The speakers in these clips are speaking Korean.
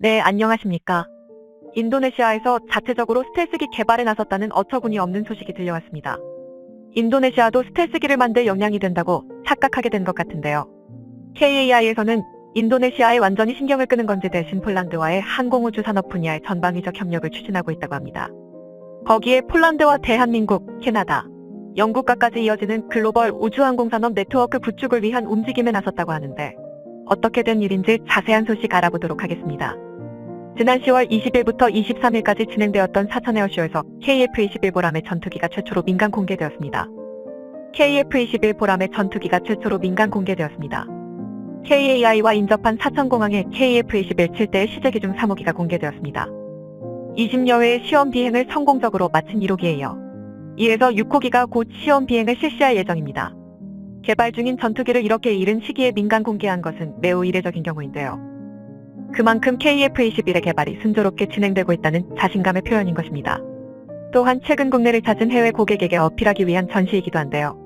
네, 안녕하십니까. 인도네시아에서 자체적으로 스텔스기 개발에 나섰다는 어처구니 없는 소식이 들려왔습니다. 인도네시아도 스텔스기를 만들 역량이 된다고 착각하게 된 것 같은데요. KAI에서는 인도네시아에 완전히 신경을 끄는 건지 대신 폴란드와의 항공우주 산업 분야의 전방위적 협력을 추진하고 있다고 합니다. 거기에 폴란드와 대한민국, 캐나다, 영국과까지 이어지는 글로벌 우주항공산업 네트워크 구축을 위한 움직임에 나섰다고 하는데 어떻게 된 일인지 자세한 소식 알아보도록 하겠습니다. 지난 10월 20일부터 23일까지 진행되었던 사천에어쇼에서 KF-21 보람의 전투기가 최초로 민간 공개되었습니다. KF-21 보람의 전투기가 최초로 민간 공개되었습니다. KAI와 인접한 사천공항에 KF-21 7대의 시제기중 3호기가 공개되었습니다. 20여 회의 시험 비행을 성공적으로 마친 1호기예요. 이에서 6호기가 곧 시험 비행을 실시할 예정입니다. 개발 중인 전투기를 이렇게 이른 시기에 민간 공개한 것은 매우 이례적인 경우인데요. 그만큼 KF-21의 개발이 순조롭게 진행되고 있다는 자신감의 표현인 것입니다. 또한 최근 국내를 찾은 해외 고객에게 어필하기 위한 전시이기도 한데요.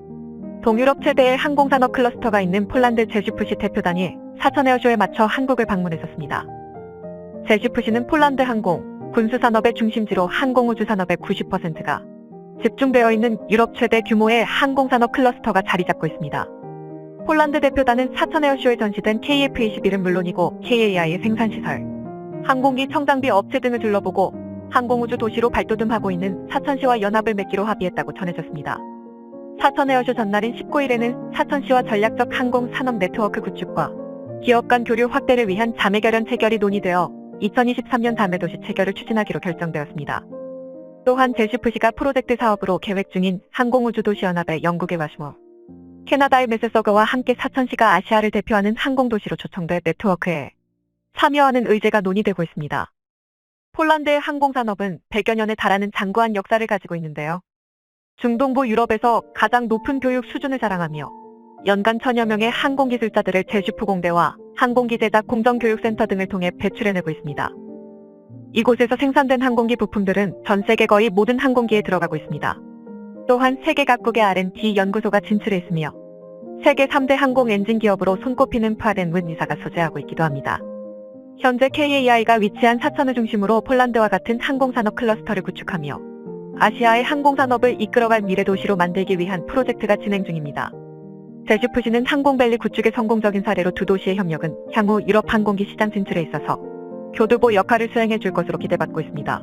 동유럽 최대의 항공산업 클러스터가 있는 폴란드 제슈프시 대표단이 사천에어쇼에 맞춰 한국을 방문했었습니다. 제슈프시는 폴란드 항공, 군수산업의 중심지로 항공우주 산업의 90%가 집중되어 있는 유럽 최대 규모의 항공산업 클러스터가 자리 잡고 있습니다. 폴란드 대표단은 사천에어쇼에 전시된 KF-21은 물론이고 KAI의 생산시설, 항공기 청장비 업체 등을 둘러보고 항공우주 도시로 발돋움하고 있는 사천시와 연합을 맺기로 합의했다고 전해졌습니다. 사천에어쇼 전날인 19일에는 사천시와 전략적 항공산업 네트워크 구축과 기업 간 교류 확대를 위한 자매결연 체결이 논의되어 2023년 자매도시 체결을 추진하기로 결정되었습니다. 또한 제슈프시가 프로젝트 사업으로 계획 중인 항공우주도시연합의 영국의 와시모, 캐나다의 메세서거와 함께 사천시가 아시아를 대표하는 항공도시로 초청돼 네트워크에 참여하는 의제가 논의되고 있습니다. 폴란드의 항공산업은 100여 년에 달하는 장구한 역사를 가지고 있는데요. 중동부 유럽에서 가장 높은 교육 수준을 자랑하며 연간 1000여 명의 항공기술자들을 제슈프 공대와 항공기 제작 공정교육센터 등을 통해 배출해내고 있습니다. 이곳에서 생산된 항공기 부품들은 전 세계 거의 모든 항공기에 들어가고 있습니다. 또한 세계 각국의 R&D 연구소가 진출해 있으며 세계 3대 항공 엔진 기업으로 손꼽히는 프라덴문이사가 소재하고 있기도 합니다. 현재 KAI가 위치한 사천을 중심으로 폴란드와 같은 항공산업 클러스터를 구축하며 아시아의 항공산업을 이끌어갈 미래 도시로 만들기 위한 프로젝트가 진행 중입니다. 제슈프시는 항공밸리 구축의 성공적인 사례로 두 도시의 협력은 향후 유럽 항공기 시장 진출에 있어서 교두보 역할을 수행해 줄 것으로 기대받고 있습니다.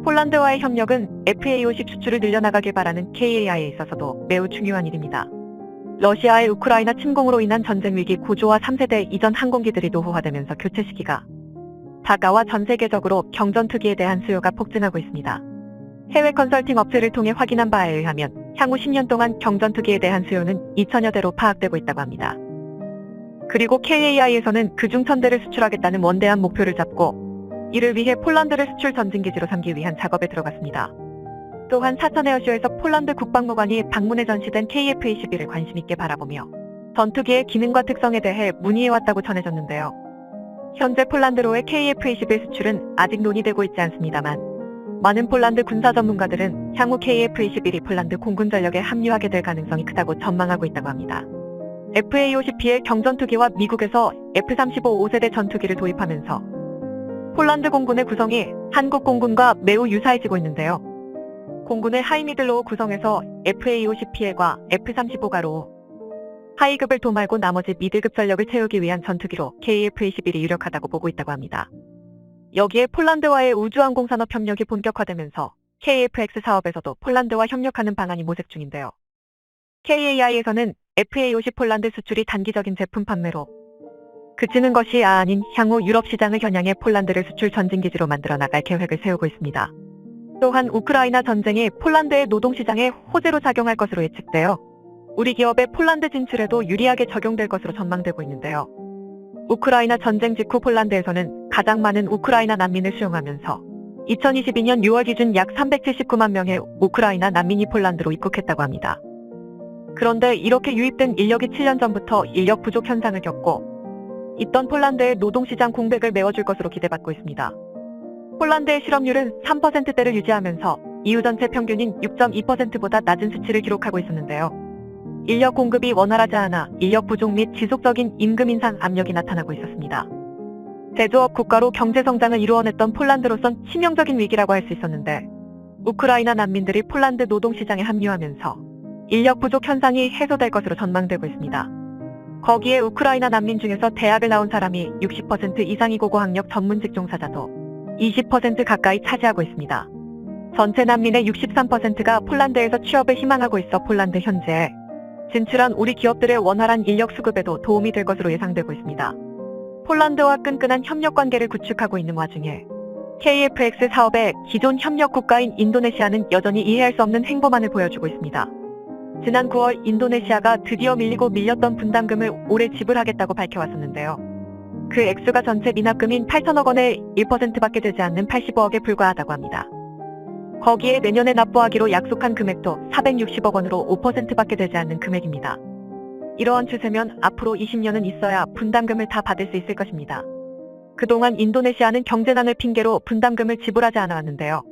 폴란드와의 협력은 FA-50 수출을 늘려나가길 바라는 KAI에 있어서도 매우 중요한 일입니다. 러시아의 우크라이나 침공으로 인한 전쟁 위기 고조와 3세대 이전 항공기들이 노후화되면서 교체 시기가 다가와 전 세계적으로 경전투기에 대한 수요가 폭증하고 있습니다. 해외 컨설팅 업체를 통해 확인한 바에 의하면 향후 10년 동안 경전투기에 대한 수요는 2000여 대로 파악되고 있다고 합니다. 그리고 KAI에서는 그중 1000대를 수출하겠다는 원대한 목표를 잡고 이를 위해 폴란드를 수출 전진기지로 삼기 위한 작업에 들어갔습니다. 또한 사천에어쇼에서 폴란드 국방무관이 방문해 전시된 KF-21을 관심있게 바라보며 전투기의 기능과 특성에 대해 문의해왔다고 전해졌는데요. 현재 폴란드로의 KF-21 수출은 아직 논의되고 있지 않습니다만 많은 폴란드 군사 전문가들은 향후 KF-21이 폴란드 공군 전력에 합류하게 될 가능성이 크다고 전망하고 있다고 합니다. FA-50P의 경전투기와 미국에서 F-35 5세대 전투기를 도입하면서 폴란드 공군의 구성이 한국 공군과 매우 유사해지고 있는데요. 공군의 하이미들로우 구성에서 FA-50P과 F-35가로 하이급을 도말고 나머지 미들급 전력을 채우기 위한 전투기로 KF-21이 유력하다고 보고 있다고 합니다. 여기에 폴란드와의 우주항공산업 협력이 본격화되면서 KF-X 사업에서도 폴란드와 협력하는 방안이 모색 중인데요. KAI에서는 FA-50 폴란드 수출이 단기적인 제품 판매로 그치는 것이 아닌 향후 유럽 시장을 겨냥해 폴란드를 수출 전진기지로 만들어 나갈 계획을 세우고 있습니다. 또한 우크라이나 전쟁이 폴란드의 노동시장에 호재로 작용할 것으로 예측되어 우리 기업의 폴란드 진출에도 유리하게 적용될 것으로 전망되고 있는데요. 우크라이나 전쟁 직후 폴란드에서는 가장 많은 우크라이나 난민을 수용하면서 2022년 6월 기준 약 379만 명의 우크라이나 난민이 폴란드로 입국했다고 합니다. 그런데 이렇게 유입된 인력이 7년 전부터 인력 부족 현상을 겪고 있던 폴란드의 노동시장 공백을 메워줄 것으로 기대받고 있습니다. 폴란드의 실업률은 3%대를 유지하면서 EU 전체 평균인 6.2%보다 낮은 수치를 기록하고 있었는데요. 인력 공급이 원활하지 않아 인력 부족 및 지속적인 임금 인상 압력이 나타나고 있었습니다. 제조업 국가로 경제성장을 이루어냈던 폴란드로선 치명적인 위기라고 할 수 있었는데 우크라이나 난민들이 폴란드 노동시장에 합류하면서 인력 부족 현상이 해소될 것으로 전망되고 있습니다. 거기에 우크라이나 난민 중에서 대학을 나온 사람이 60% 이상이 고고학력 전문직 종사자도 20% 가까이 차지하고 있습니다. 전체 난민의 63%가 폴란드에서 취업을 희망하고 있어 폴란드 현지에 진출한 우리 기업들의 원활한 인력 수급에도 도움이 될 것으로 예상되고 있습니다. 폴란드와 끈끈한 협력 관계를 구축하고 있는 와중에 KFX 사업의 기존 협력 국가인 인도네시아는 여전히 이해할 수 없는 행보만을 보여주고 있습니다. 지난 9월 인도네시아가 드디어 밀렸던 분담금을 올해 지불하겠다고 밝혀왔었는데요. 그 액수가 전체 미납금인 8천억 원의 1%밖에 되지 않는 85억에 불과하다고 합니다. 거기에 내년에 납부하기로 약속한 금액도 460억 원으로 5%밖에 되지 않는 금액입니다. 이러한 추세면 앞으로 20년은 있어야 분담금을 다 받을 수 있을 것입니다. 그동안 인도네시아는 경제난을 핑계로 분담금을 지불하지 않아왔는데요.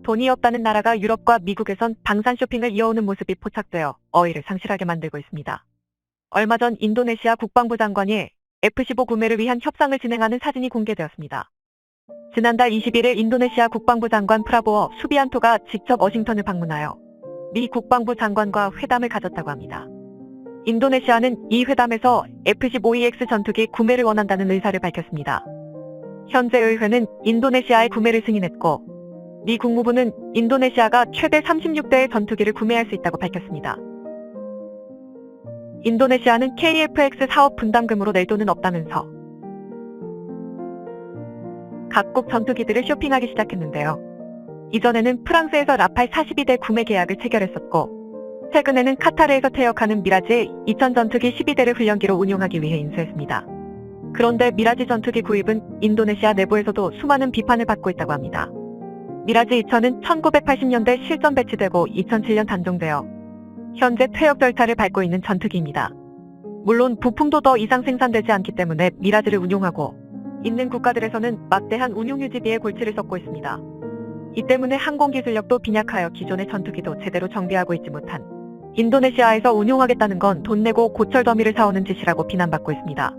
돈이 없다는 나라가 유럽과 미국에선 방산 쇼핑을 이어오는 모습이 포착되어 어이를 상실하게 만들고 있습니다. 얼마 전 인도네시아 국방부 장관이 F-15 구매를 위한 협상을 진행하는 사진이 공개되었습니다. 지난달 21일 인도네시아 국방부 장관 프라보어 수비안토가 직접 워싱턴을 방문하여 미 국방부 장관과 회담을 가졌다고 합니다. 인도네시아는 이 회담에서 F-15EX 전투기 구매를 원한다는 의사를 밝혔습니다. 현재 의회는 인도네시아의 구매를 승인했고 미 국무부는 인도네시아가 최대 36대의 전투기를 구매할 수 있다고 밝혔습니다. 인도네시아는 KFX 사업 분담금으로 낼 돈은 없다면서 각국 전투기들을 쇼핑하기 시작했는데요. 이전에는 프랑스에서 라팔 42대 구매 계약을 체결했었고 최근에는 카타르에서 퇴역하는 미라지 2000 전투기 12대를 훈련기로 운용하기 위해 인수했습니다. 그런데 미라지 전투기 구입은 인도네시아 내부에서도 수많은 비판을 받고 있다고 합니다. 미라지 2000은 1980년대 실전 배치되고 2007년 단종되어 현재 퇴역 절차를 밟고 있는 전투기입니다. 물론 부품도 더 이상 생산되지 않기 때문에 미라지를 운용하고 있는 국가들에서는 막대한 운용 유지비에 골치를 썩고 있습니다. 이 때문에 항공기술력도 빈약하여 기존의 전투기도 제대로 정비하고 있지 못한 인도네시아에서 운용하겠다는 건 돈 내고 고철 더미를 사오는 짓이라고 비난받고 있습니다.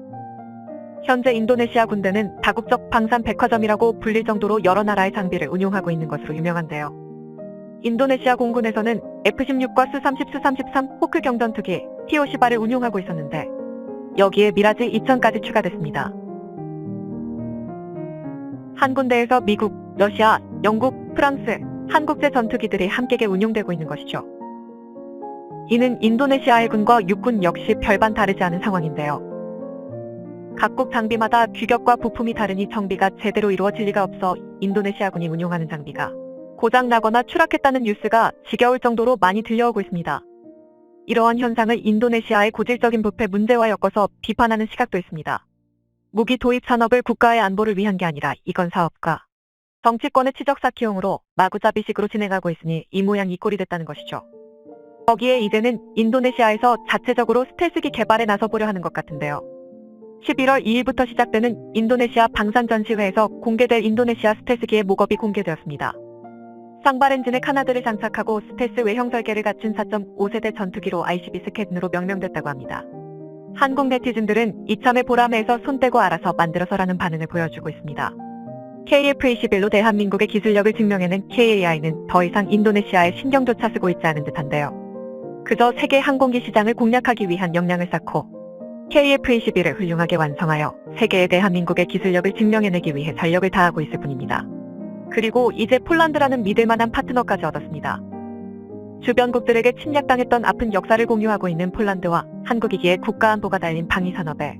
현재 인도네시아 군대는 다국적 방산 백화점이라고 불릴 정도로 여러 나라의 장비를 운용하고 있는 것으로 유명한데요. 인도네시아 공군에서는 F-16과 수-30, 수-33 호크 경전투기 TOC바를 운용하고 있었는데 여기에 미라지 2000까지 추가됐습니다. 한 군데에서 미국, 러시아, 영국, 프랑스, 한국제 전투기들이 함께 운용되고 있는 것이죠. 이는 인도네시아 해군과 육군 역시 별반 다르지 않은 상황인데요. 각국 장비마다 규격과 부품이 다르니 정비가 제대로 이루어질 리가 없어 인도네시아군이 운용하는 장비가 고장나거나 추락했다는 뉴스가 지겨울 정도로 많이 들려오고 있습니다. 이러한 현상을 인도네시아의 고질적인 부패 문제와 엮어서 비판하는 시각도 있습니다. 무기 도입 산업을 국가의 안보를 위한 게 아니라 이건 사업가, 정치권의 치적사키용으로 마구잡이식으로 진행하고 있으니 이 모양 이 꼴이 됐다는 것이죠. 거기에 이제는 인도네시아에서 자체적으로 스텔스기 개발에 나서보려 하는 것 같은데요. 11월 2일부터 시작되는 인도네시아 방산전시회에서 공개될 인도네시아 스텔스기의 모겁이 공개되었습니다. 쌍발 엔진의 카나드를 장착하고 스텔스 외형 설계를 갖춘 4.5세대 전투기로 ICB 스캔으로 명명됐다고 합니다. 한국 네티즌들은 이참에 보람에서 손 떼고 알아서 만들어서라는 반응을 보여주고 있습니다. KF-21로 대한민국의 기술력을 증명해낸 KAI는 더 이상 인도네시아에 신경조차 쓰고 있지 않은 듯한데요. 그저 세계 항공기 시장을 공략하기 위한 역량을 쌓고 KF-21을 훌륭하게 완성하여 세계에 대한민국의 기술력을 증명해내기 위해 전력을 다하고 있을 뿐입니다. 그리고 이제 폴란드라는 믿을만한 파트너까지 얻었습니다. 주변국들에게 침략당했던 아픈 역사를 공유하고 있는 폴란드와 한국이기에 국가안보가 달린 방위산업에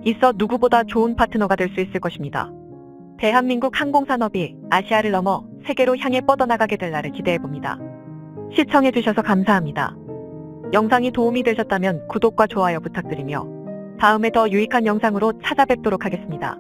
있어 누구보다 좋은 파트너가 될 수 있을 것입니다. 대한민국 항공산업이 아시아를 넘어 세계로 향해 뻗어나가게 될 날을 기대해봅니다. 시청해주셔서 감사합니다. 영상이 도움이 되셨다면 구독과 좋아요 부탁드리며 다음에 더 유익한 영상으로 찾아뵙도록 하겠습니다.